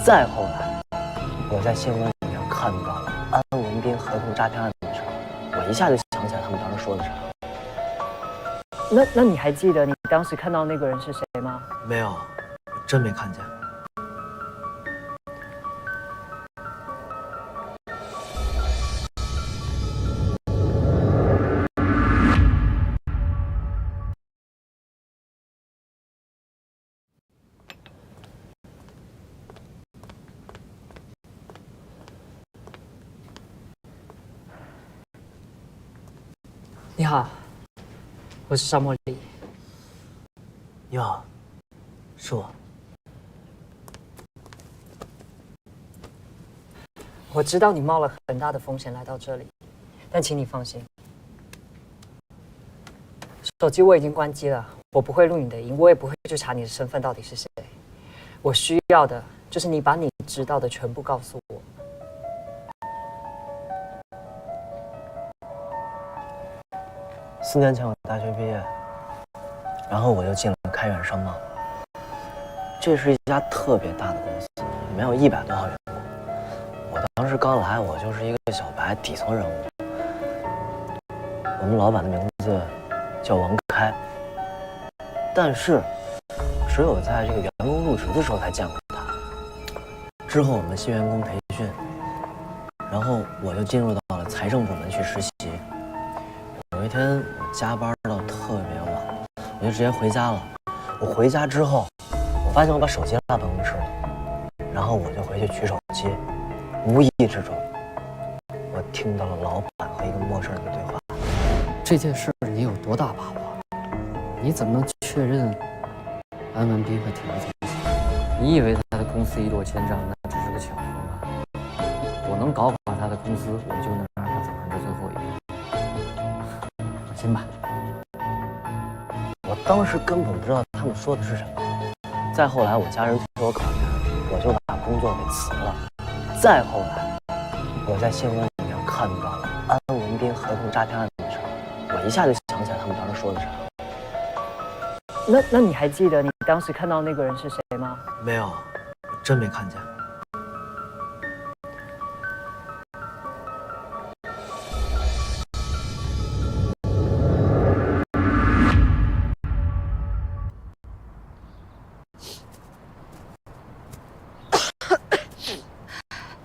再后来，我在新闻里面看到了安文斌合同诈骗案的事儿，我一下就想起来他们当时说的啥。那你还记得你当时看到那个人是谁吗？没有，我真没看见。你好，我是沙漠里。你好，是我。我知道你冒了很大的风险来到这里，但请你放心，手机我已经关机了，我不会录你的音，我也不会去查你的身份到底是谁。我需要的就是你把你知道的全部告诉我。4年前我大学毕业，然后我就进了开远商贸。这是一家特别大的公司，里面有100多号员工。我当时刚来，我就是一个小白底层人物。我们老板的名字叫王开，但是只有在这个员工入职的时候才见过他。之后我们新员工培训，然后我就进入到了财政部门去实习。有一天我加班到特别晚，我就直接回家了。我回家之后，我发现我把手机落办公室了，然后我就回去取手机，无意之中，我听到了老板和一个陌生人的对话。这件事你有多大把握？你怎么能确认安文斌和田总？你以为他的公司一落千丈，那只是个巧合吗？我能搞垮他的公司，我就能让他走上这最后一步。放心吧。我当时根本不知道他们说的是什么。再后来，我家人催我考研，我就把工作给辞了。再后来，我在新闻里面看到了安文斌合同诈骗案的事儿，我一下就想起来他们当时说的啥。那你还记得你当时看到那个人是谁吗？没有，我真没看见。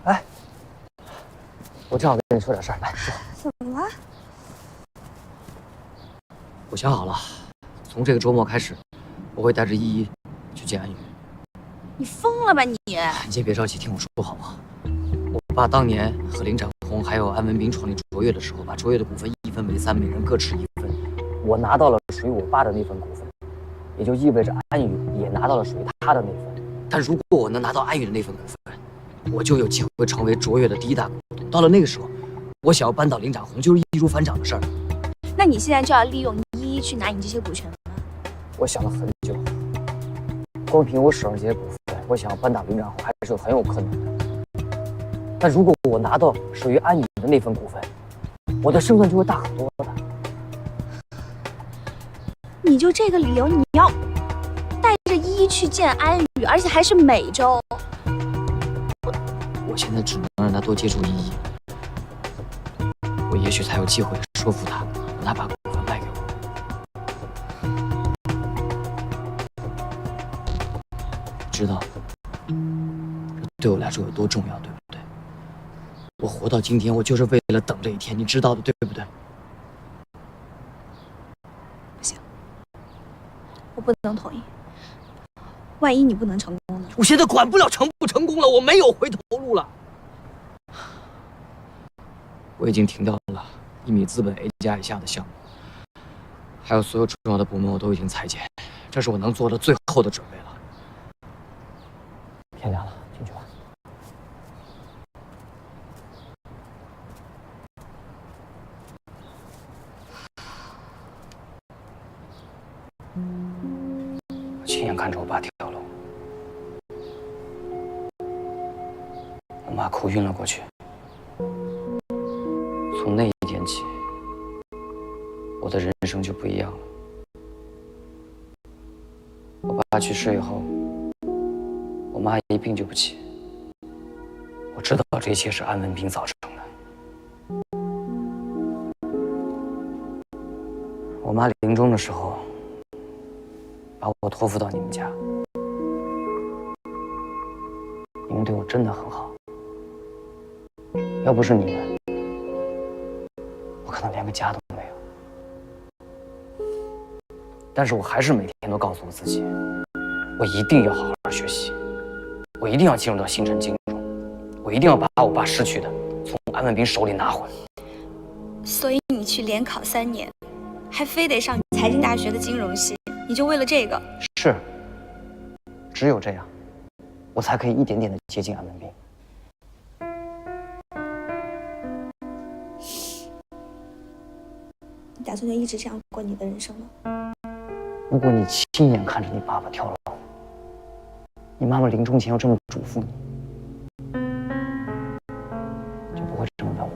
哎，我正好跟你说点事儿，来坐。怎么了？我想好了，从这个周末开始，我会带着依依去见安宇。你疯了吧你？你先别着急，听我说好不好？我爸当年和林长红还有安文斌创立卓越的时候，把卓越的股份1分为3，每人各持1份。我拿到了属于我爸的那份股份，也就意味着安宇也拿到了属于他的那份。但如果我能拿到安宇的那份股份，我就有机会成为卓越的第1大股东。到了那个时候，我想要扳倒林长红，就是易如反掌的事儿。那你现在就要利用依依去拿你这些股权吗？我想了很久，光凭我手上这些股份，我想要扳倒林长红还是很有可能的。但如果我拿到属于安宇的那份股份，我的胜算就会大很多的。你就这个理由，你要带着依依去见安宇，而且还是每周？我现在只能让他多接触依依，我也许才有机会说服他，让他把股份卖给我。知道这对我来说有多重要，对不对？我活到今天，我就是为了等这一天，你知道的，对不对？不行，我不能同意。万一你不能成功呢？我现在管不了成不成功了，我没有回头路了。我已经停掉了1米资本 A 加以下的项目，还有所有重要的部门我都已经裁减，这是我能做的最后的准备了。天亮了，进去吧。我亲眼看着我爸跳楼，我妈哭晕了过去。从那一天起，我的人生就不一样了。我爸去世以后，我妈一病就不起，我知道这一切是安文斌造成的。我妈临终的时候，把我托付到你们家，你们对我真的很好。要不是你们，我可能连个家都没有。但是我还是每天都告诉我自己，我一定要好好学习，我一定要进入到星辰金融，我一定要把我爸失去的从安文斌手里拿回来。所以你去连考3年，还非得上财经大学的金融系，你就为了这个？是，只有这样，我才可以一点点的接近安文斌。你打算就一直这样过你的人生吗？如果你亲眼看着你爸爸跳楼，你妈妈临终前又这么嘱咐你，就不会这么问我。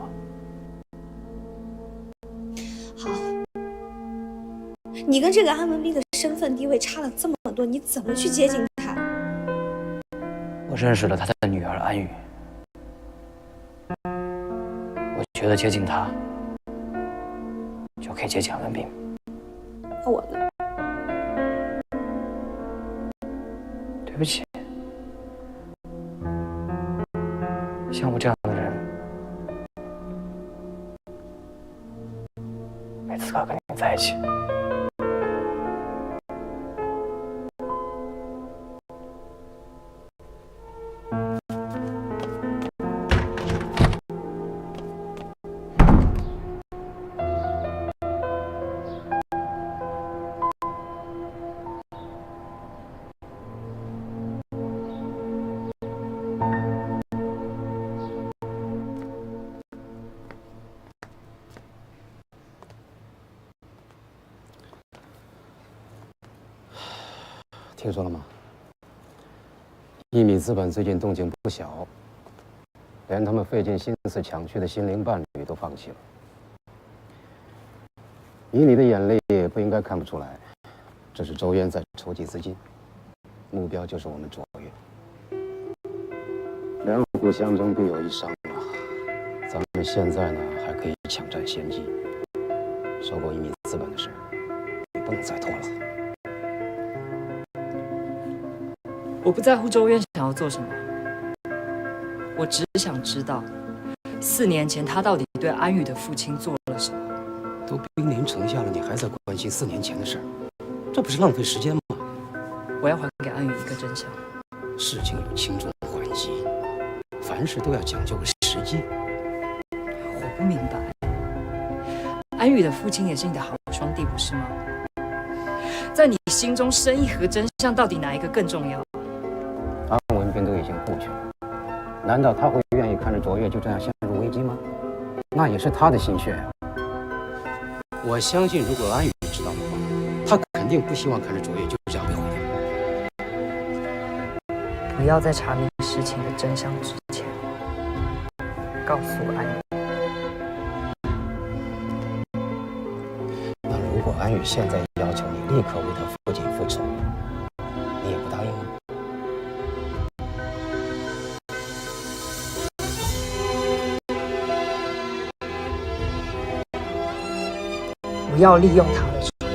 好，你跟这个安文斌的身份地位差了这么多，你怎么去接近他？我认识了他的女儿安宇，我觉得接近他，就可以接近安文斌。那我呢？对不起，像我这样的人，没资格跟你在一起。听说了吗？一米资本最近动静不小，连他们费尽心思抢去的心灵伴侣都放弃了。以你的眼力，不应该看不出来，这是周渊在筹集资金，目标就是我们卓越。两虎相争必有一伤啊！咱们现在呢，还可以抢占先机。收购一米资本的事，你不能再拖了。我不在乎周渊想要做什么，我只想知道，4年前他到底对安宇的父亲做了什么。都兵临城下了，你还在关心4年前的事儿，这不是浪费时间吗？我要还给安宇一个真相。事情有轻重缓急，凡事都要讲究个时机。我不明白，安宇的父亲也是你的好兄弟，不是吗？在你心中，生意和真相到底哪一个更重要？安文斌都已经过去了，难道他会愿意看着卓越就这样陷入危机吗？那也是他的心血啊！我相信，如果安宇知道的话，他肯定不希望看着卓越就这样被毁掉。不要在查明事情的真相之前，告诉安宇。那如果安宇现在要求你立刻为他父亲复仇，你也不答应吗？不要利用他的手段。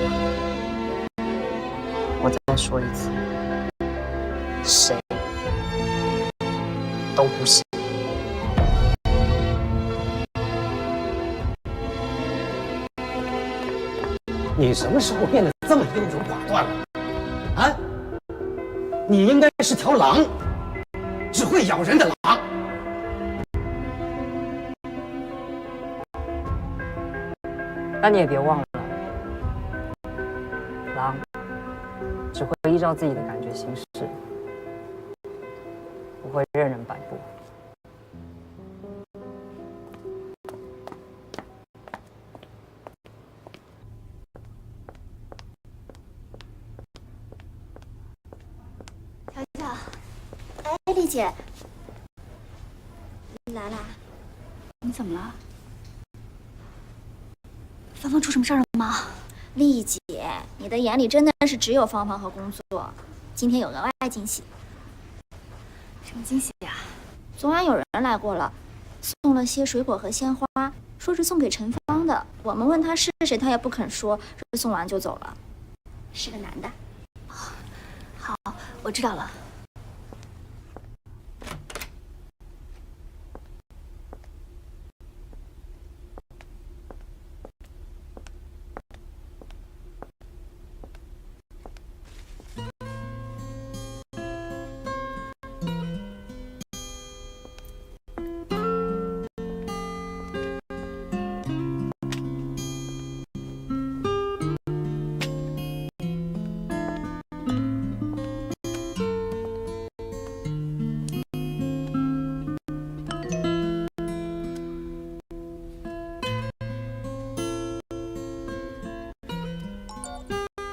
我再说一次，谁都不行。你什么时候变得这么优柔寡断了？啊？你应该是条狼，只会咬人的狼。但你也别忘了，狼只会依照自己的感觉行事，不会任人摆布。乔乔，哎，丽姐，来啦，你怎么了？芳芳出什么事儿了吗？丽姐，你的眼里真的是只有芳芳和工作，今天有额外惊喜。什么惊喜呀？昨晚有人来过了，送了些水果和鲜花，说是送给陈芳的。我们问他是谁，他也不肯说，送完就走了。是个男的。好，我知道了。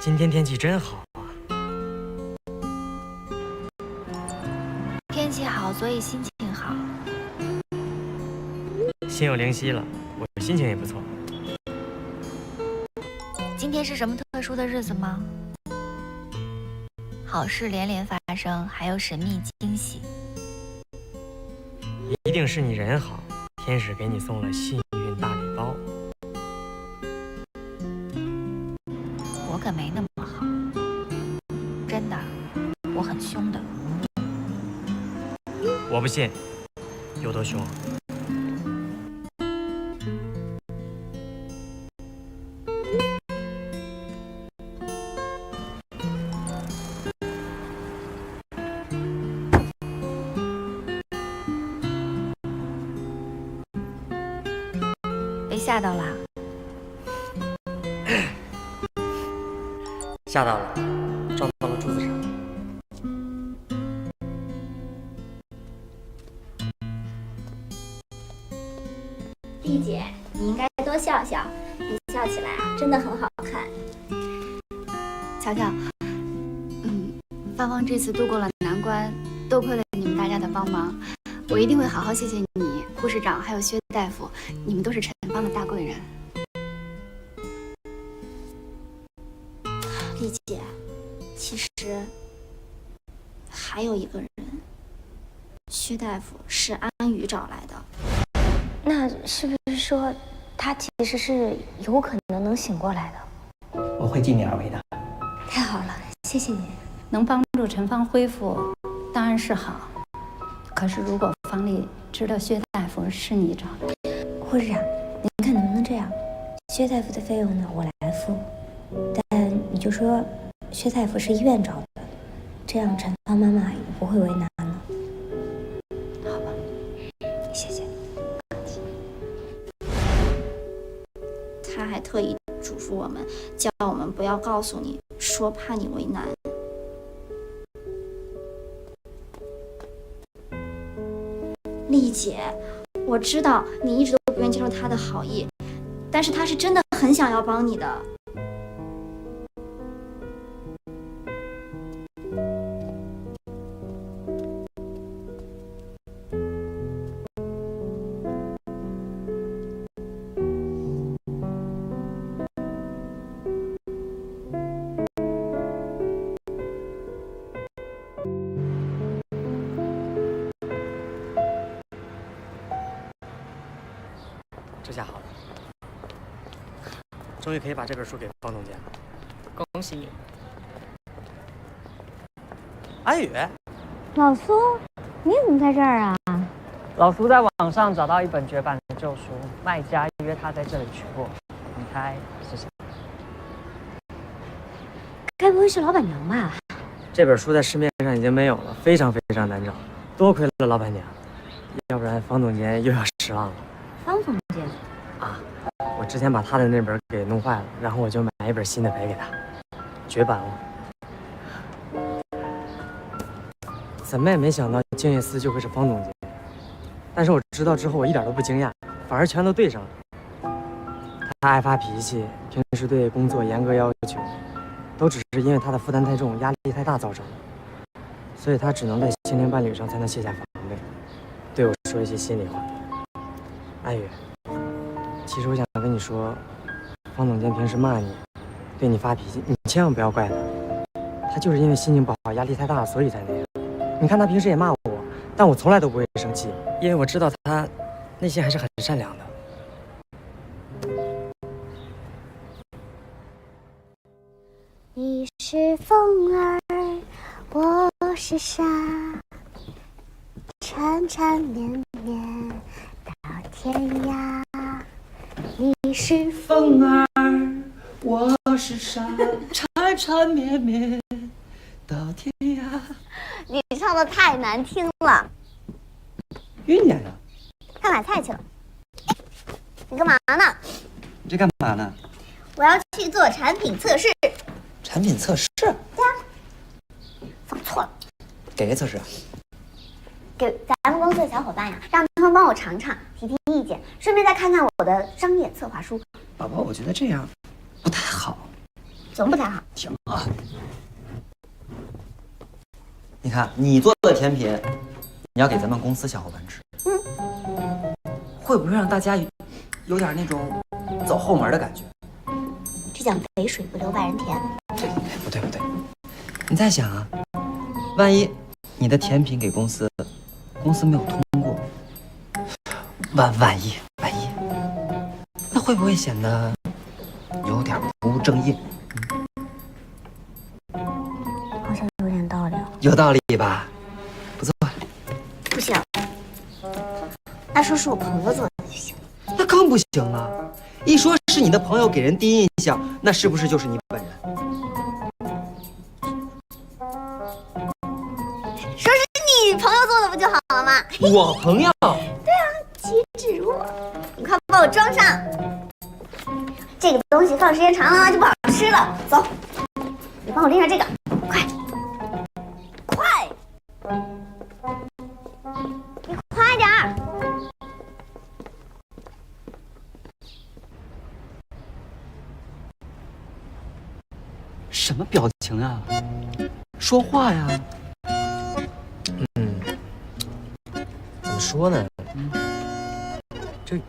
今天天气真好啊！天气好，所以心情好。心有灵犀了，我心情也不错。今天是什么特殊的日子吗？好事连连发生，还有神秘惊喜。一定是你人好，天使给你送了幸运大礼包。我可没那么好，真的，我很凶的。我不信，有多凶？被吓到啦？吓到了，撞到了柱子上。丽姐，你应该多笑笑，你笑起来啊，真的很好看。乔乔，芳芳这次度过了难关，多亏了你们大家的帮忙，我一定会好好谢谢你，护士长还有薛大夫，你们都是陈芳的大贵人。丽姐，其实还有一个人，薛大夫是安宇找来的。那是不是说他其实是有可能醒过来的？我会尽力而为的。太好了，谢谢你。能帮助陈芳恢复，当然是好。可是如果方丽知道薛大夫是你找的，护士长，您看能不能这样？薛大夫的费用呢，我来付，但你就说薛大夫是医院找的，这样陈芳妈妈也不会为难了。好吧，谢谢。他还特意嘱咐我们，叫我们不要告诉你，说怕你为难。丽姐，我知道你一直都不愿接受他的好意，但是他是真的很想要帮你的。这下好了，终于可以把这本书给方总监了。恭喜你。安宇，老苏，你怎么在这儿啊？老苏在网上找到一本绝版的旧书，卖家约他在这里取货，你猜是谁？该不会是老板娘吧？这本书在市面上已经没有了，非常难找，多亏了老板娘，要不然方总监又要失望了。方总监啊，我之前把他的那本给弄坏了，然后我就买一本新的赔给他，绝版哦。怎么也没想到静夜思就会是方总监，但是我知道之后我一点都不惊讶，反而全都对上了。他爱发脾气，平时对工作严格要求，都只是因为他的负担太重，压力太大造成的，所以他只能在心灵伴侣上才能卸下防备，对我说一些心里话。安宇，其实我想跟你说，方总监平时骂你，对你发脾气，你千万不要怪他，他就是因为心情不好，压力太大，所以才那样。你看他平时也骂我，但我从来都不会生气，因为我知道他内心还是很善良的。你是风儿，我是沙，缠缠绵绵到天涯。你是风儿，我是沙，缠缠绵绵到天涯。你唱的太难听了，晕点的。他买菜去了。哎，你干嘛呢？你这干嘛呢？我要去做产品测试。产品测试？对啊，放错了，给谁测试啊？给咱们公司的小伙伴呀，让他们帮我尝尝，提提意见，顺便再看看我的商业策划书。宝宝，我觉得这样不太好。怎么不太好？停啊！你看，你做的甜品，你要给咱们公司小伙伴吃，会不会让大家有点那种走后门的感觉？这叫肥水不流外人田。不对，你再想啊，万一你的甜品给公司没有通过，万一，那会不会显得有点不务正业？好像有点道理哦。有道理吧？不错。不行，那说是我朋友做的就行。那更不行啊！一说是你的朋友给人第一印象，那是不是就是你本人？说是你朋友做的不就好了吗？我朋友？对啊，机智我，你快帮我装上。这个东西放时间长了就不好吃了。走，你帮我拎上这个，快，你快点儿。什么表情啊？说话呀！怎么说呢？这也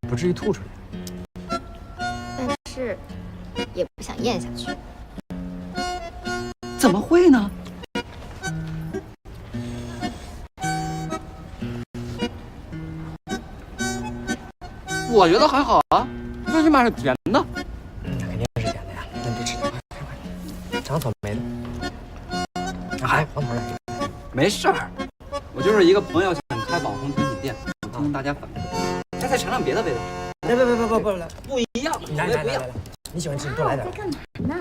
不至于吐出来。但是也不想咽下去。怎么会呢？我觉得还好啊，最起码是甜的。那肯定是甜的呀。那你就吃点，快！尝草莓的。还黄桃的。没事儿，我就是一个朋友想开网红甜品店，听听大家反馈，再尝尝别的味道。不一样，口味不一样。你喜欢吃你多来点。在干嘛呢？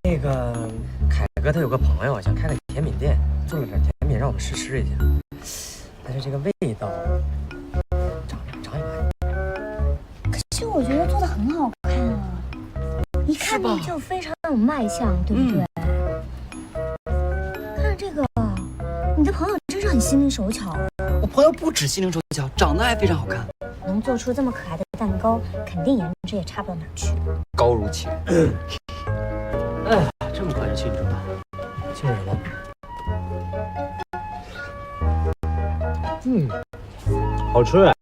那个凯哥他有个朋友想开个甜品店，做了点甜品让我们试吃一下，但是这个味道，尝一个。可是我觉得做的很好看啊，一看就非常有卖相，对不对？看这个，你的朋友真是很心灵手巧。我朋友不止心灵手巧，长得还非常好看。能做出这么可爱的蛋糕，肯定颜值也差不到哪儿去。高如期。哎，这么快就庆祝了？庆祝什么？好吃哎，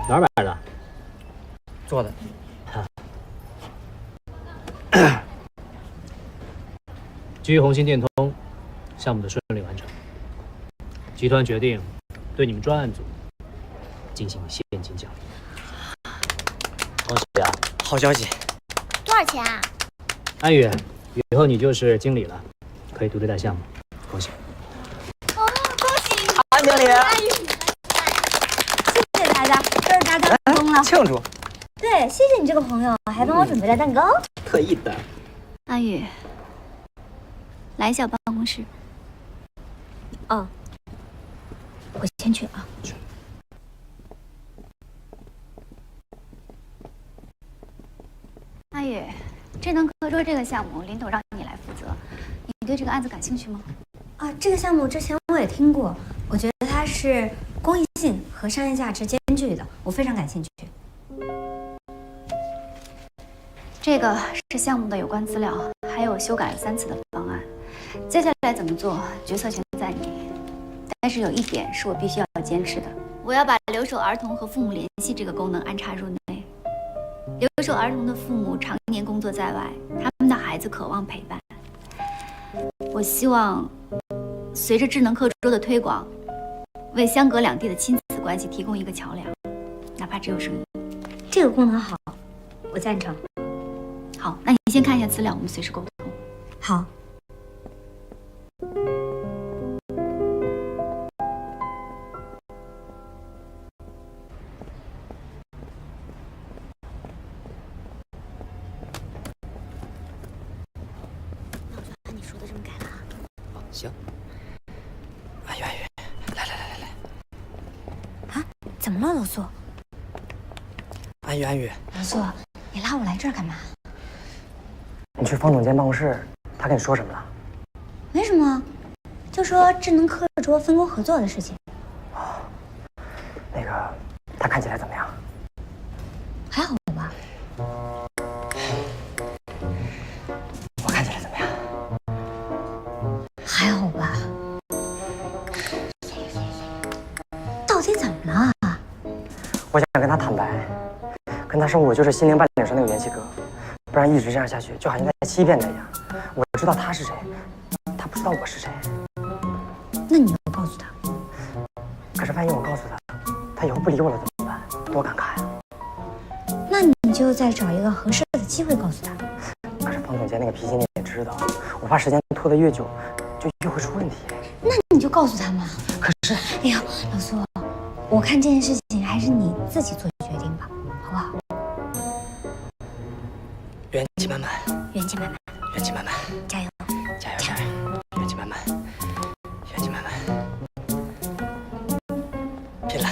哪儿买的？做的。基于红星电通项目的顺利完成，集团决定对你们专案组进行现金奖励。恭喜啊！好消息。多少钱啊？安宇，以后你就是经理了，可以独立带项目。恭喜！哦，恭喜你！安经理，谢谢大家，都是大家的功劳。庆祝！对，谢谢你这个朋友，还帮我准备了蛋糕。特意的。安宇，来一下办公室。哦，我先去啊。安宇，智能课桌这个项目，林董让你来负责，你对这个案子感兴趣吗？啊，这个项目之前我也听过，我觉得它是公益性和商业价值兼具的，我非常感兴趣。这个是项目的有关资料，还有修改了3次的方案。接下来怎么做，决策权在你。但是有一点是我必须要坚持的，我要把留守儿童和父母联系这个功能安插入内。留守儿童的父母常年工作在外，他们的孩子渴望陪伴。我希望随着智能课桌的推广，为相隔两地的亲子关系提供一个桥梁，哪怕只有声音。这个功能好，我赞成。好，那你先看一下资料，我们随时沟通。好。那我就按你说的这么改了啊。好，行。安宇，来。啊？怎么了，老苏？安宇，老苏，你拉我来这儿干嘛？你去方总监办公室，他跟你说什么了？没什么，就说智能课桌分工合作的事情。那个，他看起来怎么样？还好吧？我看起来怎么样？还好吧？到底怎么了？我想跟他坦白，跟他说我就是心灵伴侣上那个元气哥，不然一直这样下去，就好像在欺骗他一样。我知道他是谁，他不知道我是谁。那你要告诉他。可是万一我告诉他，他以后不理我了怎么办？多尴尬呀！那你就再找一个合适的机会告诉他。可是方总监那个脾气你也知道，我怕时间拖得越久，就越会出问题。那你就告诉他嘛。可是，哎呀，老苏，我看这件事情还是你自己做决定吧，好不好？元气满满，元气满满，元气满满，加油，加油，加油！元气满满，元气满满，拼了！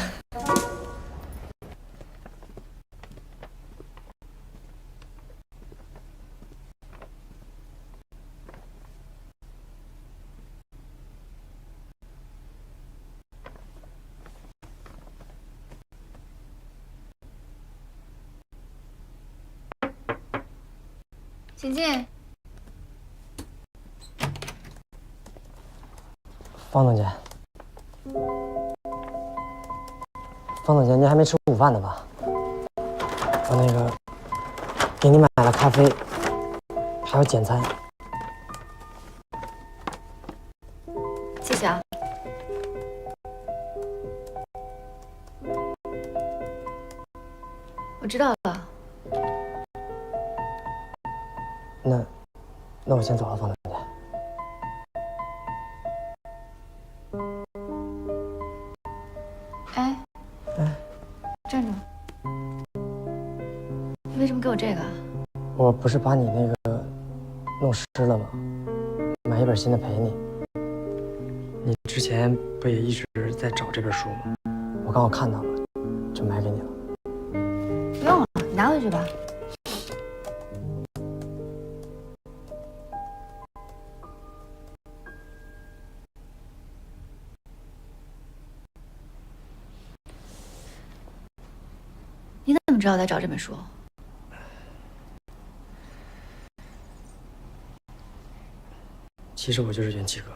请进。方总监，方总监，您还没吃午饭呢吧？我那个给你买了咖啡，还有简餐。谢谢啊。我知道了。那我先走了，方总监。哎，站住！你为什么给我这个？我不是把你那个弄湿了吗？买一本新的陪你。你之前不也一直在找这本书吗？我刚好看到了，就买给你了。不用了，你拿回去吧。你怎么知道我在找这本书？其实我就是元气哥。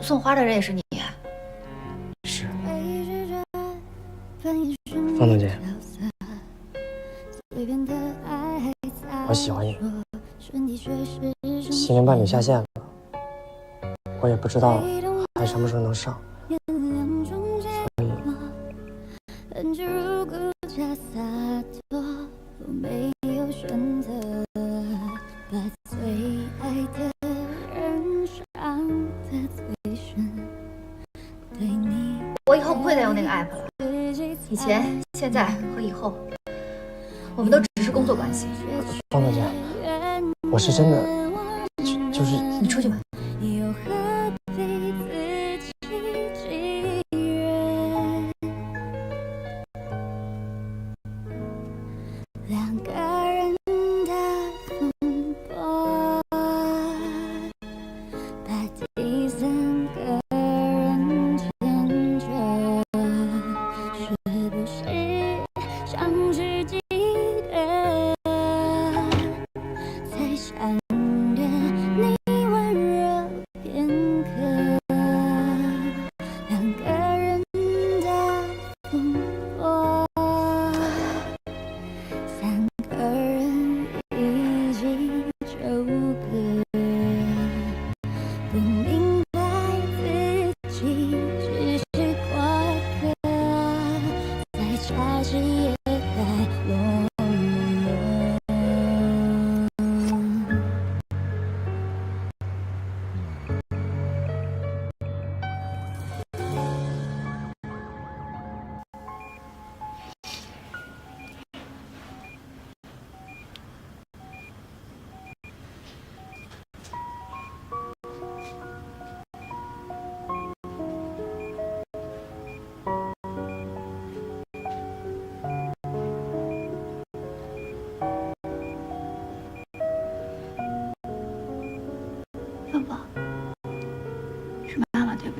送花的人也是你？是。方总监，我喜欢你。心灵伴侣下线了，我也不知道还什么时候能上，所以。我以后不会再用那个 app 了。以前、现在和以后，我们都只是工作关系。方总监，我是真的，就是你出去吧。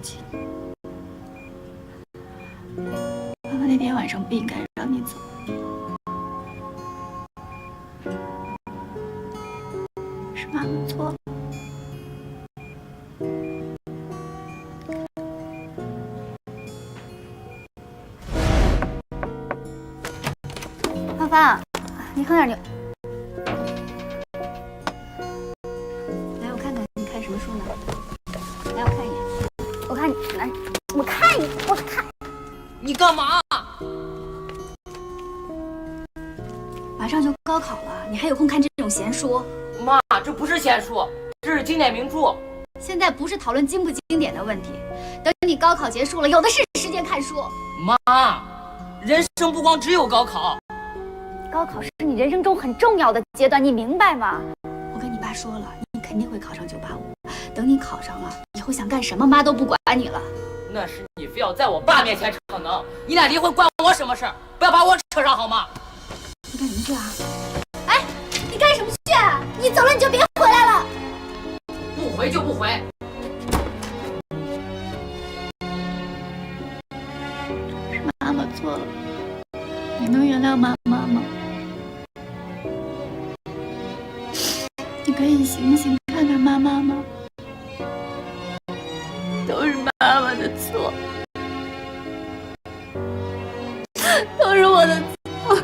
起。妈妈那天晚上不应该让你走。是妈妈错了。芳芳，你喝点牛。来，我看看你看什么书呢？来，我看一眼。我看你来，我看你，我看。你干嘛？马上就高考了，你还有空看这种闲书？妈，这不是闲书，这是经典名著。现在不是讨论经不经典的问题，等你高考结束了，有的是时间看书。妈，人生不光只有高考。高考是你人生中很重要的阶段，你明白吗？我跟你爸说了，你肯定会考上985。等你考上了，以后想干什么，妈都不管你了。那是你非要在我爸面前逞能，你俩离婚关我什么事儿？不要把我扯上好吗？你干什么去啊？哎，你干什么去啊？你走了你就别回来了。不回就不回。是妈妈错了，你能原谅妈妈吗？你可以醒醒看看妈妈吗？都是妈妈的错，都是我的错。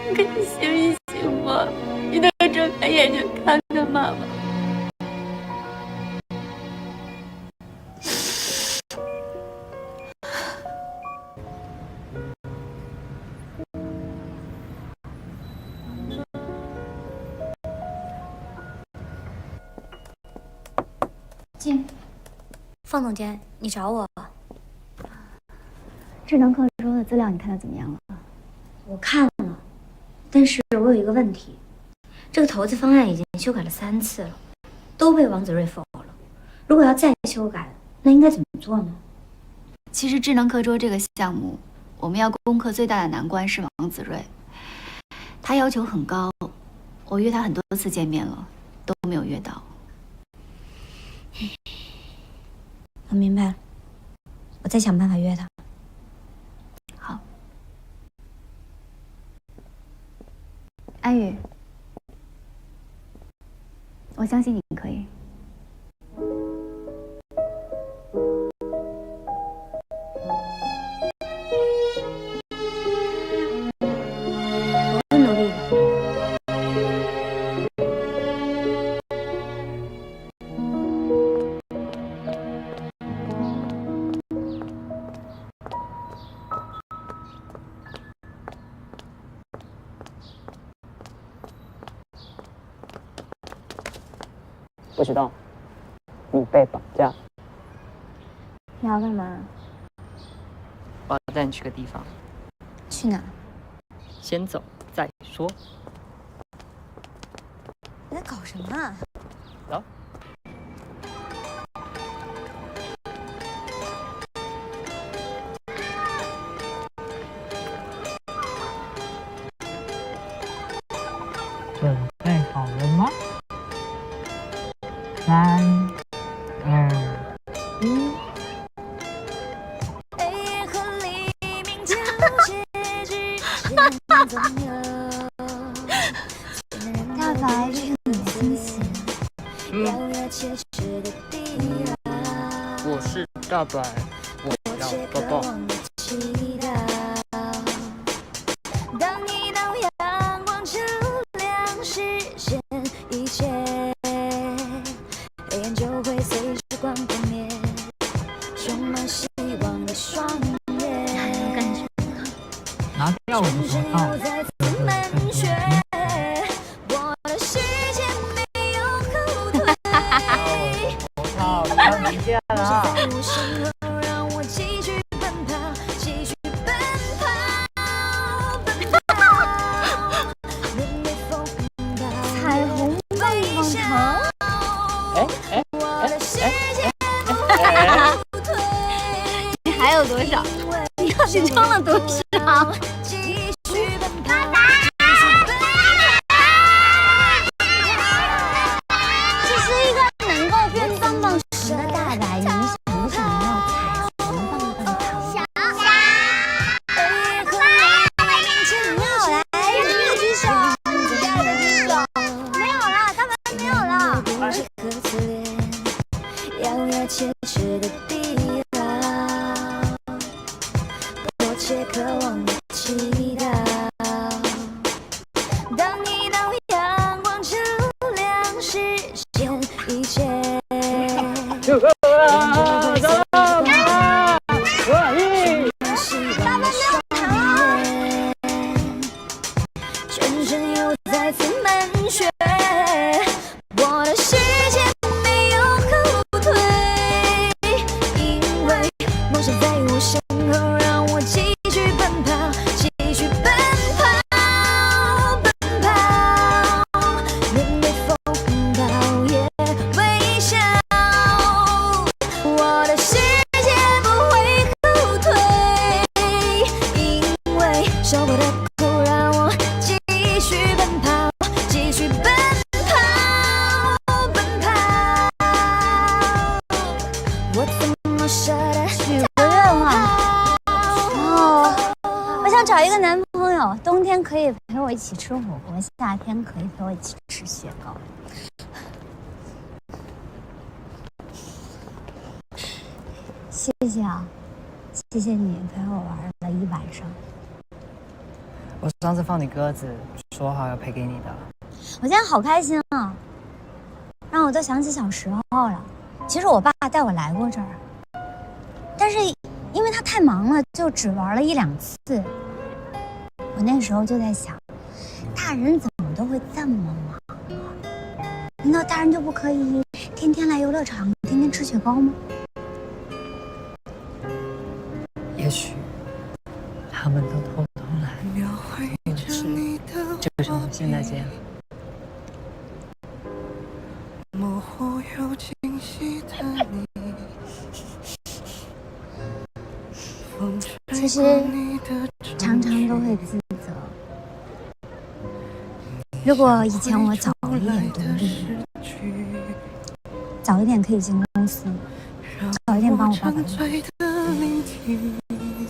你可以醒一醒吗？你能睁开眼睛看看妈妈？进。方总监，你找我？智能课桌的资料你看的怎么样了？我看了，但是我有一个问题，这个投资方案已经修改了3次了，都被王子睿否了。如果要再修改，那应该怎么做呢？其实智能课桌这个项目，我们要攻克最大的难关是王子睿，他要求很高，我约他很多次见面了，都没有约到。我明白了，我再想办法约他。好，安宇，我相信你可以。我会努力的。不许动！你被绑架！你要干嘛？我要带你去个地方。去哪？先走再说。你在搞什么啊？走。准备好了吗？3、2、1。大白，这是你的惊喜。我是大白，我要抱抱。当一道阳光照亮视线，一切黑暗就会随时光破灭，充满希望的双眼。拿掉我的手套。我的世界没有后退。手套要没见了。让我继续奔跑，继续奔跑，奔跑。彩虹棒棒糖。你还有多少？你到底装了多少？渴望的祈祷。当一道阳光照亮视线，一切。全身又再次满血，我的世界没有后退，因为梦想在我身后，让我继续奔跑，继续奔跑，奔跑，面对风暴也微笑，我的世界不会后退，因为受过的苦让我继续奔跑，继续奔跑，奔跑，我怎么舍得许个愿望。哦，我想找一个男朋友，冬天可以陪我一起吃火锅，夏天可以陪我一起吃雪糕。谢谢啊，谢谢你陪我玩了一晚上。我上次放你鸽子，说好要赔给你的。我今天好开心啊，让我都想起小时候了。其实我爸带我来过这儿，但是因为他太忙了，就只玩了1-2次。我那时候就在想，大人怎么都会这么忙啊？难道大人就不可以天天来游乐场，天天吃雪糕吗？也许他们都偷偷来，有事就像我们现在这样。其实常常都会自责，如果以前我早一点独立，早一点可以进公司，早一点帮我爸爸弄，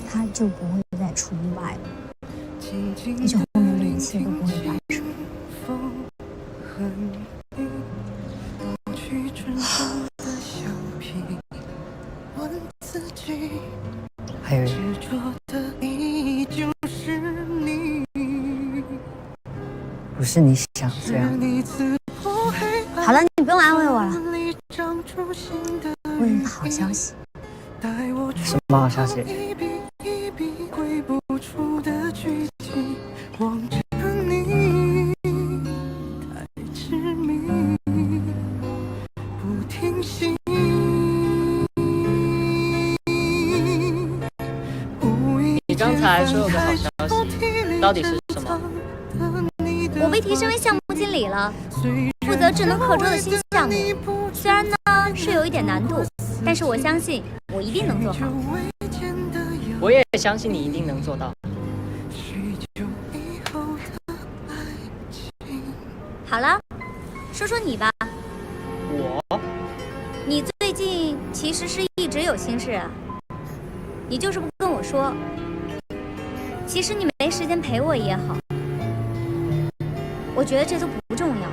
他就不会再出意外了，也许后面的一切都不会发生。还有不是你想这样。好了，你不用安慰我了。我有一个好消息。什么好消息？你刚才说有个好消息，到底是什么？我被提升为项目经理了，负责智能课桌的新项目。虽然呢是有一点难度，但是我相信我一定能做好。我也相信你一定能做到。好了，说说你吧。我？你最近其实是一直有心事啊，你就是不跟我说。其实你没时间陪我也好，我觉得这都不重要。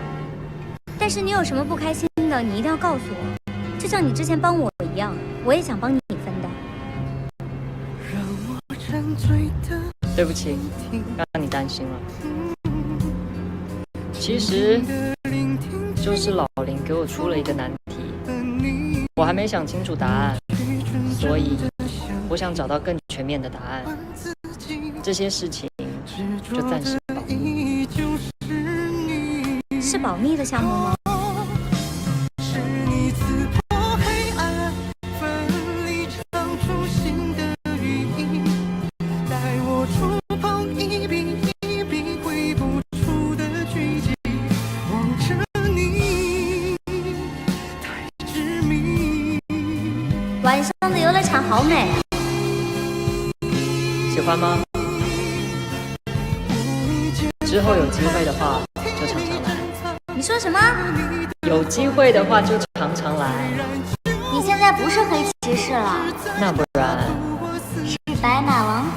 但是你有什么不开心的，你一定要告诉我，就像你之前帮我一样，我也想帮你分担。对不起，让你担心了。其实就是老林给我出了一个难题，我还没想清楚答案，所以我想找到更全面的答案。这些事情就暂时保密。是保密的项目吗？晚上的游乐场好美啊！喜欢吗？之后有机会的话就常常来。你说什么？有机会的话就常常来。你现在不是黑骑士了，那不然是白马王子。